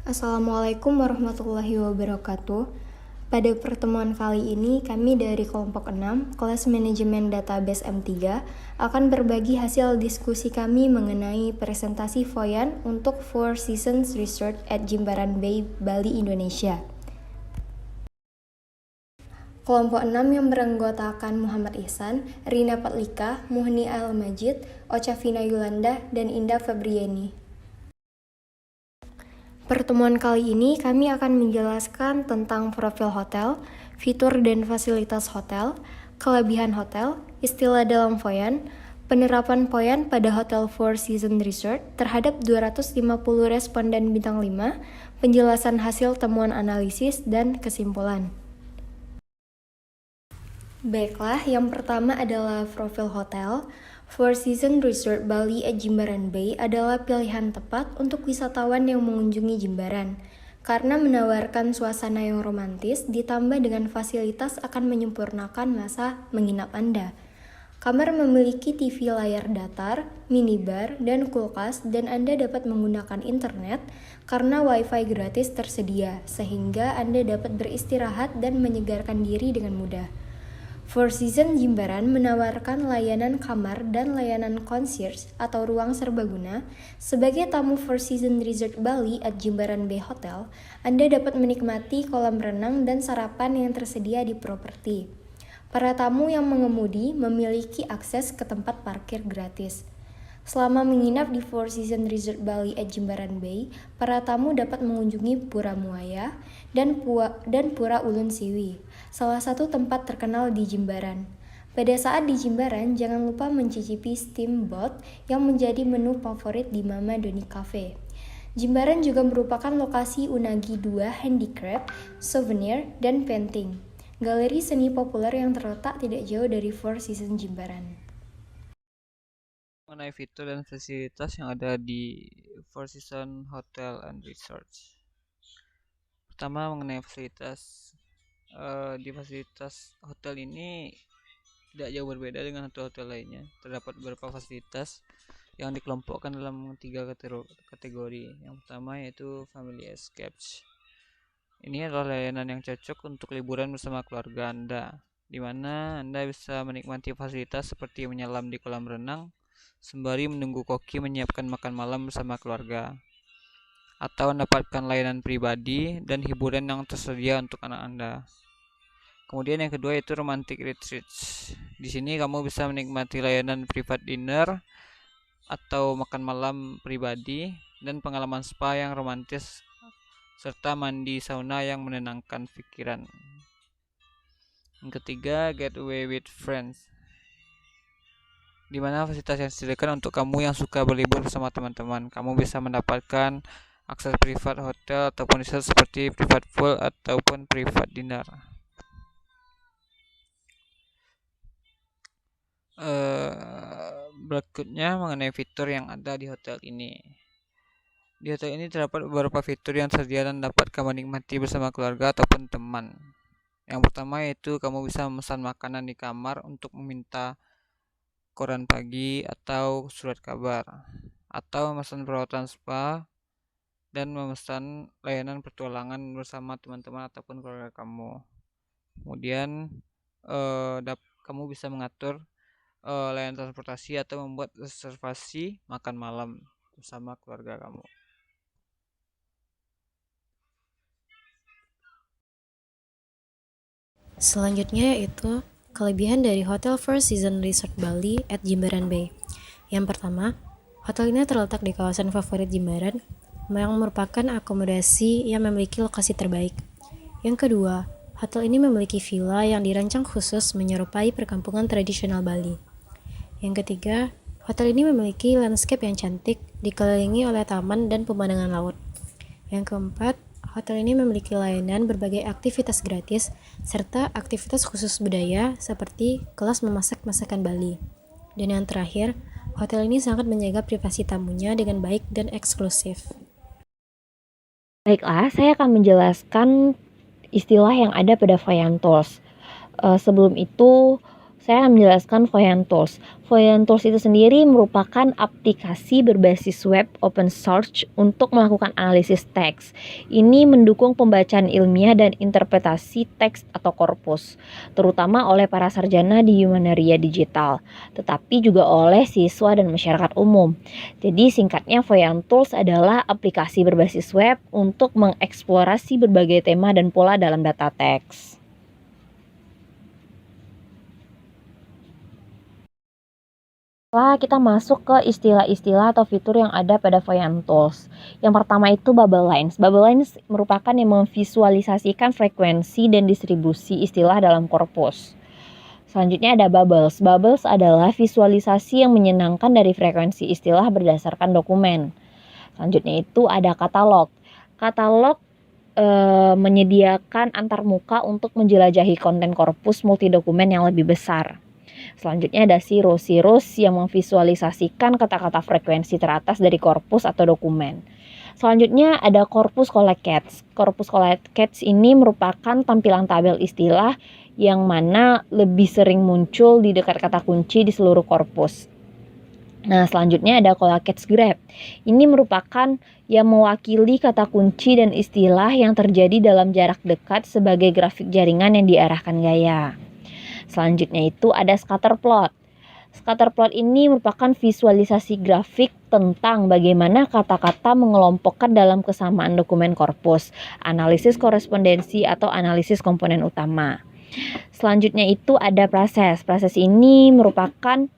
Assalamualaikum warahmatullahi wabarakatuh. Pada pertemuan kali ini, kami dari kelompok 6, kelas manajemen database M3, akan berbagi hasil diskusi kami mengenai presentasi Foyan untuk Four Seasons Resort at Jimbaran Bay, Bali, Indonesia. Kelompok 6 yang beranggotakan Muhammad Ihsan, Rina Patlika, Muhni Al-Majid, Ocavina Yulanda, dan Indah Febriani. Pertemuan kali ini kami akan menjelaskan tentang profil hotel, fitur dan fasilitas hotel, kelebihan hotel, istilah dalam Foyan, penerapan Foyan pada Hotel Four Seasons Resort terhadap 250 responden bintang 5, penjelasan hasil temuan analisis, dan kesimpulan. Baiklah, yang pertama adalah profil hotel. Four Seasons Resort Bali at Jimbaran Bay adalah pilihan tepat untuk wisatawan yang mengunjungi Jimbaran, karena menawarkan suasana yang romantis ditambah dengan fasilitas akan menyempurnakan masa menginap Anda. Kamar memiliki TV layar datar, minibar, dan kulkas, dan Anda dapat menggunakan internet karena Wi-Fi gratis tersedia, sehingga Anda dapat beristirahat dan menyegarkan diri dengan mudah. Four Seasons Jimbaran menawarkan layanan kamar dan layanan concierge atau ruang serbaguna. Sebagai tamu Four Seasons Resort Bali at Jimbaran Bay Hotel, Anda dapat menikmati kolam renang dan sarapan yang tersedia di properti. Para tamu yang mengemudi memiliki akses ke tempat parkir gratis. Selama menginap di Four Seasons Resort Bali at Jimbaran Bay, para tamu dapat mengunjungi Pura Muaya dan Pura Ulun Siwi, salah satu tempat terkenal di Jimbaran. Pada saat di Jimbaran, jangan lupa mencicipi steamboat yang menjadi menu favorit di Mama Doni Cafe. Jimbaran juga merupakan lokasi Unagi 2 handicraft, souvenir, dan painting, galeri seni populer yang terletak tidak jauh dari Four Seasons Jimbaran. Mengenai fitur dan fasilitas yang ada di Four Seasons Hotel and Resorts. Pertama, mengenai fasilitas. Di fasilitas hotel ini tidak jauh berbeda dengan hotel-hotel lainnya. Terdapat beberapa fasilitas yang dikelompokkan dalam 3 kategori. Yang pertama yaitu Family Escapes. Ini adalah layanan yang cocok untuk liburan bersama keluarga Anda, di mana Anda bisa menikmati fasilitas seperti menyelam di kolam renang sembari menunggu koki menyiapkan makan malam bersama keluarga, atau mendapatkan layanan pribadi dan hiburan yang tersedia untuk anak Anda. Kemudian yang kedua itu romantic retreats. Di sini kamu bisa menikmati layanan private dinner atau makan malam pribadi dan pengalaman spa yang romantis serta mandi sauna yang menenangkan pikiran. Yang ketiga, getaway with friends, di mana fasilitas yang disediakan untuk kamu yang suka berlibur bersama teman-teman. Kamu bisa mendapatkan akses privat hotel ataupun resort seperti private pool ataupun private dinner. Berikutnya mengenai fitur yang ada di hotel ini. Di hotel ini terdapat beberapa fitur yang tersedia dan dapat kamu nikmati bersama keluarga ataupun teman. Yang pertama yaitu kamu bisa memesan makanan di kamar untuk meminta koran pagi atau surat kabar, atau memesan perawatan spa dan memesan layanan petualangan bersama teman-teman ataupun keluarga kamu. Kemudian kamu bisa mengatur layanan transportasi atau membuat reservasi makan malam bersama keluarga kamu. Selanjutnya yaitu kelebihan dari Hotel Four Seasons Resort Bali at Jimbaran Bay. Yang pertama, hotel ini terletak di kawasan favorit Jimbaran yang merupakan akomodasi yang memiliki lokasi terbaik. Yang kedua, hotel ini memiliki villa yang dirancang khusus menyerupai perkampungan tradisional Bali. Yang ketiga, hotel ini memiliki landscape yang cantik, dikelilingi oleh taman dan pemandangan laut. Yang keempat, hotel ini memiliki layanan berbagai aktivitas gratis serta aktivitas khusus budaya seperti kelas memasak masakan Bali. Dan yang terakhir, hotel ini sangat menjaga privasi tamunya dengan baik dan eksklusif. Baiklah, saya akan menjelaskan istilah yang ada pada Foyan Tools. Sebelum itu, Saya akan menjelaskan Voyant Tools. Voyant Tools itu sendiri merupakan aplikasi berbasis web open source untuk melakukan analisis teks. Ini mendukung pembacaan ilmiah dan interpretasi teks atau korpus, terutama oleh para sarjana di Humanaria Digital, tetapi juga oleh siswa dan masyarakat umum. Jadi singkatnya Voyant Tools adalah aplikasi berbasis web untuk mengeksplorasi berbagai tema dan pola dalam data teks. Setelah kita masuk ke istilah-istilah atau fitur yang ada pada Voyant Tools. Yang pertama itu Bubble Lines. Bubble Lines merupakan yang memvisualisasikan frekuensi dan distribusi istilah dalam korpus. Selanjutnya ada Bubbles. Bubbles adalah visualisasi yang menyenangkan dari frekuensi istilah berdasarkan dokumen. Selanjutnya itu ada Katalog. Katalog menyediakan antarmuka untuk menjelajahi konten korpus multidokumen yang lebih besar. Selanjutnya ada Cirrus. Cirrus yang memvisualisasikan kata-kata frekuensi teratas dari korpus atau dokumen. Selanjutnya ada Corpus Collocates. Corpus Collocates ini merupakan tampilan tabel istilah yang mana lebih sering muncul di dekat kata kunci di seluruh korpus. Nah, selanjutnya ada Collocates Graph. Ini merupakan yang mewakili kata kunci dan istilah yang terjadi dalam jarak dekat sebagai grafik jaringan yang diarahkan gaya. Selanjutnya itu ada Scatterplot. Scatterplot ini merupakan visualisasi grafik tentang bagaimana kata-kata mengelompokkan dalam kesamaan dokumen korpus, analisis korespondensi atau analisis komponen utama. Selanjutnya itu ada Proses. Proses ini merupakan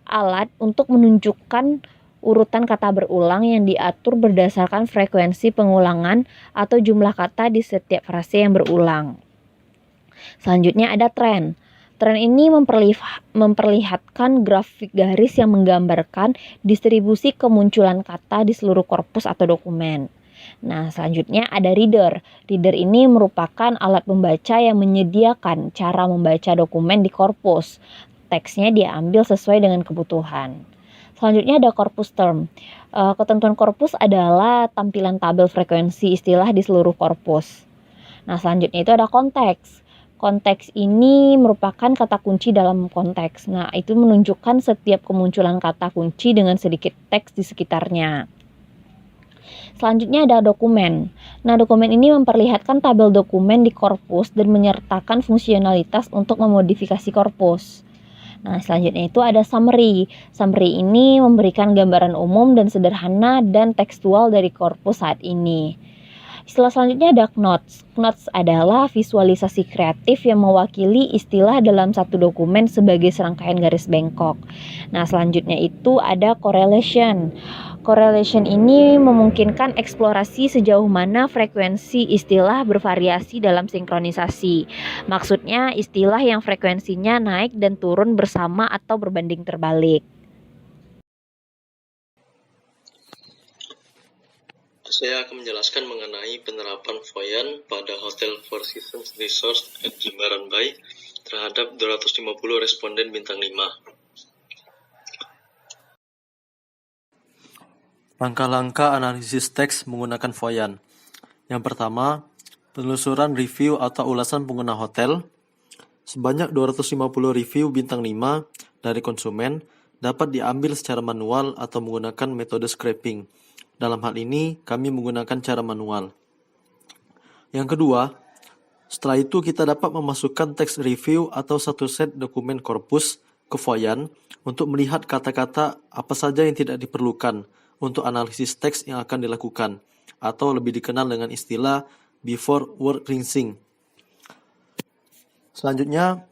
alat untuk menunjukkan urutan kata berulang yang diatur berdasarkan frekuensi pengulangan atau jumlah kata di setiap frase yang berulang. Selanjutnya ada Trend. Trend ini memperlihatkan grafik garis yang menggambarkan distribusi kemunculan kata di seluruh korpus atau dokumen. Nah, selanjutnya ada Reader. Reader ini merupakan alat pembaca yang menyediakan cara membaca dokumen di korpus. Teksnya diambil sesuai dengan kebutuhan. Selanjutnya ada Corpus Term. Ketentuan korpus adalah tampilan tabel frekuensi istilah di seluruh korpus. Nah, selanjutnya itu ada Konteks. Konteks ini merupakan kata kunci dalam konteks. Nah, itu menunjukkan setiap kemunculan kata kunci dengan sedikit teks di sekitarnya. Selanjutnya ada Dokumen. Nah, dokumen ini memperlihatkan tabel dokumen di korpus dan menyertakan fungsionalitas untuk memodifikasi korpus. Nah, selanjutnya itu ada Summary. Summary ini memberikan gambaran umum dan sederhana dan tekstual dari korpus saat ini. Istilah selanjutnya ada Knots. Knots adalah visualisasi kreatif yang mewakili istilah dalam satu dokumen sebagai serangkaian garis bengkok. Nah, selanjutnya itu ada Correlation. Correlation ini memungkinkan eksplorasi sejauh mana frekuensi istilah bervariasi dalam sinkronisasi. Maksudnya istilah yang frekuensinya naik dan turun bersama atau berbanding terbalik. Saya akan menjelaskan mengenai penerapan Voyant pada Hotel Four Seasons Resort at Jimbaran Bay terhadap 250 responden bintang 5. Langkah-langkah analisis teks menggunakan Voyant. Yang pertama, penelusuran review atau ulasan pengguna hotel. Sebanyak 250 review bintang 5 dari konsumen dapat diambil secara manual atau menggunakan metode scraping. Dalam hal ini, kami menggunakan cara manual. Yang kedua, setelah itu kita dapat memasukkan teks review atau satu set dokumen korpus ke Voyant untuk melihat kata-kata apa saja yang tidak diperlukan untuk analisis teks yang akan dilakukan, atau lebih dikenal dengan istilah before word rinsing. Selanjutnya,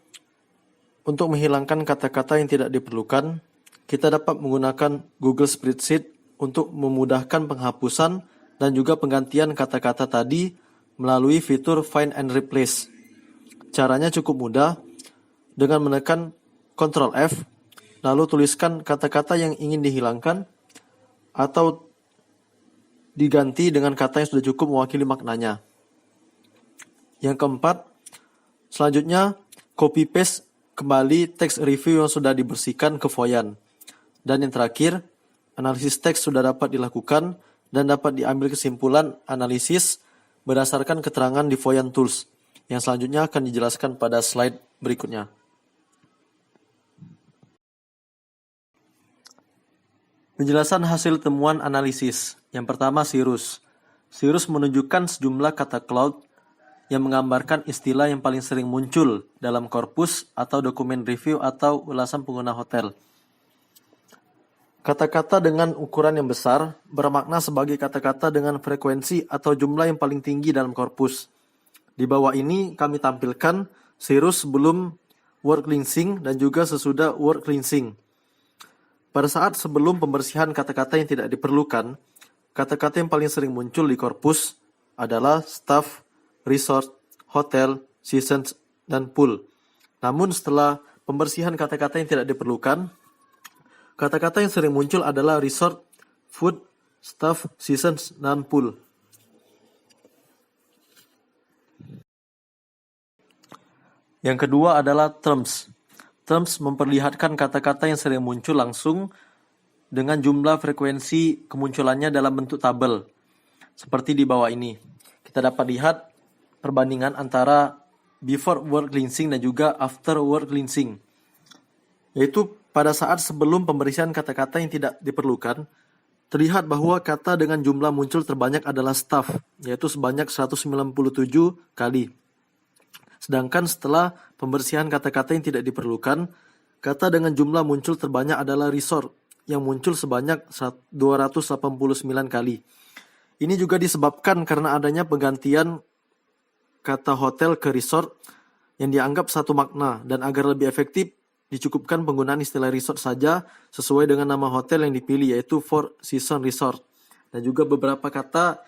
untuk menghilangkan kata-kata yang tidak diperlukan, kita dapat menggunakan Google Spreadsheet untuk memudahkan penghapusan dan juga penggantian kata-kata tadi melalui fitur Find and Replace. Caranya cukup mudah, dengan menekan Ctrl F, lalu tuliskan kata-kata yang ingin dihilangkan atau diganti dengan kata yang sudah cukup mewakili maknanya. Yang keempat, selanjutnya copy-paste kembali teks review yang sudah dibersihkan ke Voyant. Dan yang terakhir, analisis teks sudah dapat dilakukan dan dapat diambil kesimpulan analisis berdasarkan keterangan di Voyant Tools, yang selanjutnya akan dijelaskan pada slide berikutnya. Penjelasan hasil temuan analisis. Yang pertama, Cirrus. Cirrus menunjukkan sejumlah kata cloud yang menggambarkan istilah yang paling sering muncul dalam korpus atau dokumen review atau ulasan pengguna hotel. Kata-kata dengan ukuran yang besar bermakna sebagai kata-kata dengan frekuensi atau jumlah yang paling tinggi dalam korpus. Di bawah ini kami tampilkan Cirrus sebelum word cleansing dan juga sesudah word cleansing. Pada saat sebelum pembersihan kata-kata yang tidak diperlukan, kata-kata yang paling sering muncul di korpus adalah staff, resort, hotel, seasons, dan pool. Namun setelah pembersihan kata-kata yang tidak diperlukan, kata-kata yang sering muncul adalah resort, food, staff, seasons, dan pool. Yang kedua adalah terms. Terms memperlihatkan kata-kata yang sering muncul langsung dengan jumlah frekuensi kemunculannya dalam bentuk tabel. Seperti di bawah ini. Kita dapat lihat perbandingan antara before word cleansing dan juga after word cleansing. Yaitu pada saat sebelum pembersihan kata-kata yang tidak diperlukan, terlihat bahwa kata dengan jumlah muncul terbanyak adalah staff, yaitu sebanyak 197 kali. Sedangkan setelah pembersihan kata-kata yang tidak diperlukan, kata dengan jumlah muncul terbanyak adalah resort, yang muncul sebanyak 289 kali. Ini juga disebabkan karena adanya penggantian kata hotel ke resort yang dianggap satu makna, dan agar lebih efektif dicukupkan penggunaan istilah resort saja sesuai dengan nama hotel yang dipilih, yaitu Four Seasons Resort. Dan juga beberapa kata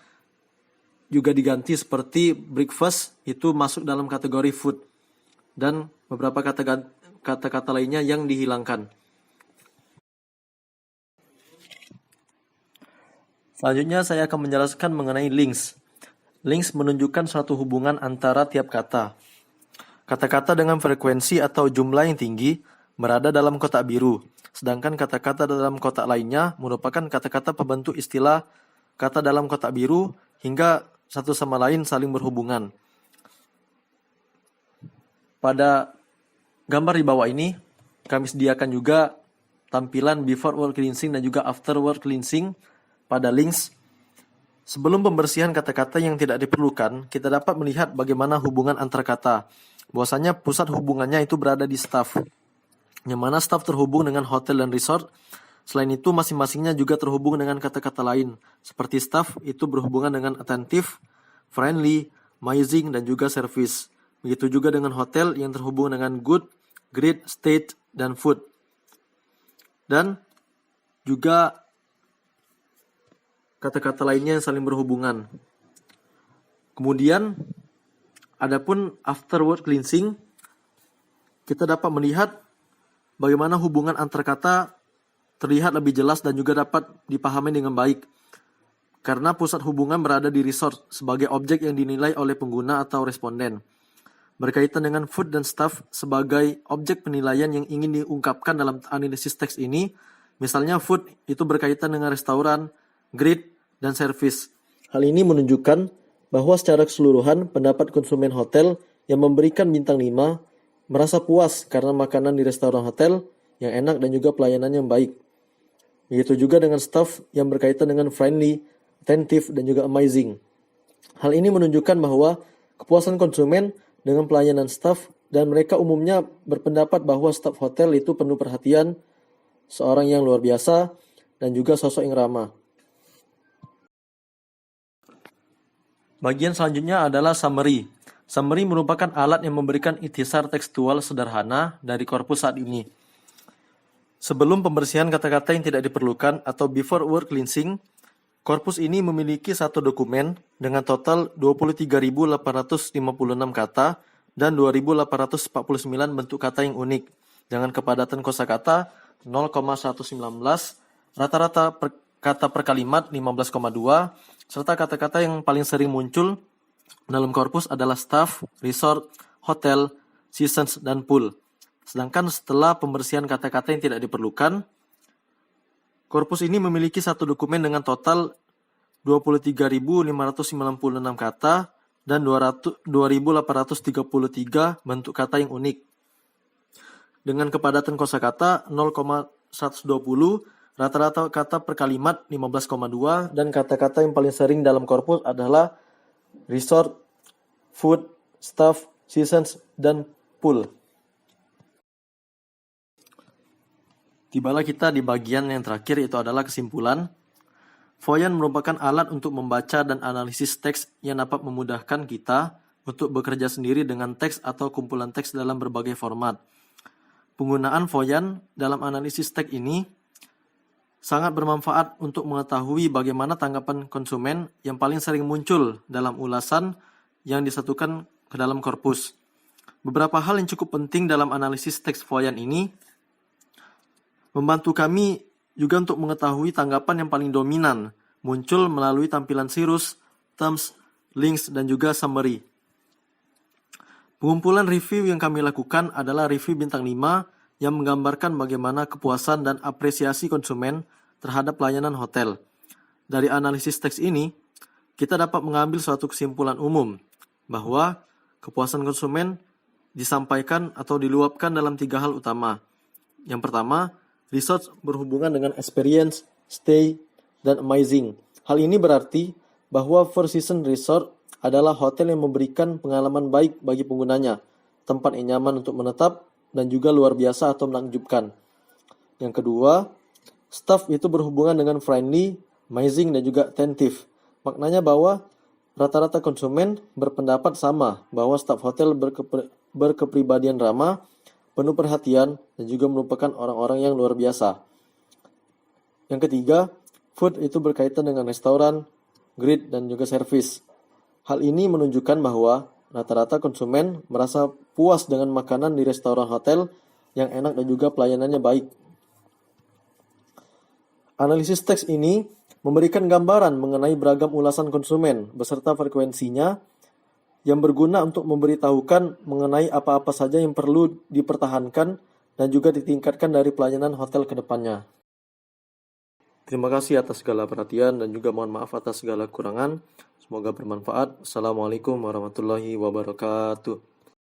juga diganti seperti breakfast itu masuk dalam kategori food, dan beberapa kata-kata lainnya yang dihilangkan. Selanjutnya saya akan menjelaskan mengenai links. Links menunjukkan suatu hubungan antara tiap kata. Kata-kata dengan frekuensi atau jumlah yang tinggi berada dalam kotak biru, sedangkan kata-kata dalam kotak lainnya merupakan kata-kata pembentuk istilah kata dalam kotak biru hingga satu sama lain saling berhubungan. Pada gambar di bawah ini, kami sediakan juga tampilan before word cleansing dan juga after word cleansing pada links. Sebelum pembersihan kata-kata yang tidak diperlukan, kita dapat melihat bagaimana hubungan antar kata. Bahwasanya pusat hubungannya itu berada di staff, yang mana staff terhubung dengan hotel dan resort. Selain itu, masing-masingnya juga terhubung dengan kata-kata lain. Seperti staff itu berhubungan dengan attentive, friendly, amazing, dan juga service. Begitu juga dengan hotel yang terhubung dengan good, great, state, dan food. Dan juga kata-kata lainnya yang saling berhubungan. Kemudian, adapun after word cleansing, kita dapat melihat bagaimana hubungan antar kata terlihat lebih jelas dan juga dapat dipahami dengan baik. Karena pusat hubungan berada di resort sebagai objek yang dinilai oleh pengguna atau responden. Berkaitan dengan food dan staff sebagai objek penilaian yang ingin diungkapkan dalam analisis teks ini. Misalnya food itu berkaitan dengan restoran, great, dan service. Hal ini menunjukkan bahwa secara keseluruhan pendapat konsumen hotel yang memberikan bintang 5 merasa puas karena makanan di restoran hotel yang enak dan juga pelayanan yang baik. Begitu juga dengan staff yang berkaitan dengan friendly, attentive, dan juga amazing. Hal ini menunjukkan bahwa kepuasan konsumen dengan pelayanan staff, dan mereka umumnya berpendapat bahwa staf hotel itu penuh perhatian, seorang yang luar biasa, dan juga sosok yang ramah. Bagian selanjutnya adalah summary. Summary merupakan alat yang memberikan ikhtisar tekstual sederhana dari korpus saat ini. Sebelum pembersihan kata-kata yang tidak diperlukan atau before word cleansing, korpus ini memiliki satu dokumen dengan total 23.856 kata dan 2.849 bentuk kata yang unik dengan kepadatan kosakata 0,119, rata-rata kata per kalimat 15,2, serta kata-kata yang paling sering muncul dalam korpus adalah staff, resort, hotel, seasons, dan pool. Sedangkan setelah pembersihan kata-kata yang tidak diperlukan, korpus ini memiliki satu dokumen dengan total 23.596 kata dan 2.833 bentuk kata yang unik. Dengan kepadatan kosakata 0,120, Rata-rata kata per kalimat 15,2 dan kata-kata yang paling sering dalam korpus adalah resort, food, staff, seasons, dan pool. Tibalah kita di bagian yang terakhir, itu adalah kesimpulan. Voyant merupakan alat untuk membaca dan analisis teks yang dapat memudahkan kita untuk bekerja sendiri dengan teks atau kumpulan teks dalam berbagai format. Penggunaan Voyant dalam analisis teks ini sangat bermanfaat untuk mengetahui bagaimana tanggapan konsumen yang paling sering muncul dalam ulasan yang disatukan ke dalam korpus. Beberapa hal yang cukup penting dalam analisis teks Voyant ini membantu kami juga untuk mengetahui tanggapan yang paling dominan muncul melalui tampilan sirus, terms, links, dan juga summary. Pengumpulan review yang kami lakukan adalah review bintang 5 yang menggambarkan bagaimana kepuasan dan apresiasi konsumen terhadap pelayanan hotel. Dari analisis teks ini, kita dapat mengambil suatu kesimpulan umum bahwa kepuasan konsumen disampaikan atau diluapkan dalam 3 hal utama. Yang pertama, resort berhubungan dengan experience, stay, dan amazing. Hal ini berarti bahwa Four Seasons Resort adalah hotel yang memberikan pengalaman baik bagi penggunanya, tempat yang nyaman untuk menetap, dan juga luar biasa atau menakjubkan. Yang kedua, staff itu berhubungan dengan friendly, amazing, dan juga attentive. Maknanya bahwa rata-rata konsumen berpendapat sama bahwa staf hotel berkepribadian ramah, penuh perhatian, dan juga merupakan orang-orang yang luar biasa. Yang ketiga, food itu berkaitan dengan restoran, grid, dan juga service. Hal ini menunjukkan bahwa rata-rata konsumen merasa puas dengan makanan di restoran hotel yang enak dan juga pelayanannya baik. Analisis teks ini memberikan gambaran mengenai beragam ulasan konsumen beserta frekuensinya yang berguna untuk memberitahukan mengenai apa-apa saja yang perlu dipertahankan dan juga ditingkatkan dari pelayanan hotel ke depannya. Terima kasih atas segala perhatian dan juga mohon maaf atas segala kekurangan. Semoga bermanfaat. Assalamualaikum warahmatullahi wabarakatuh.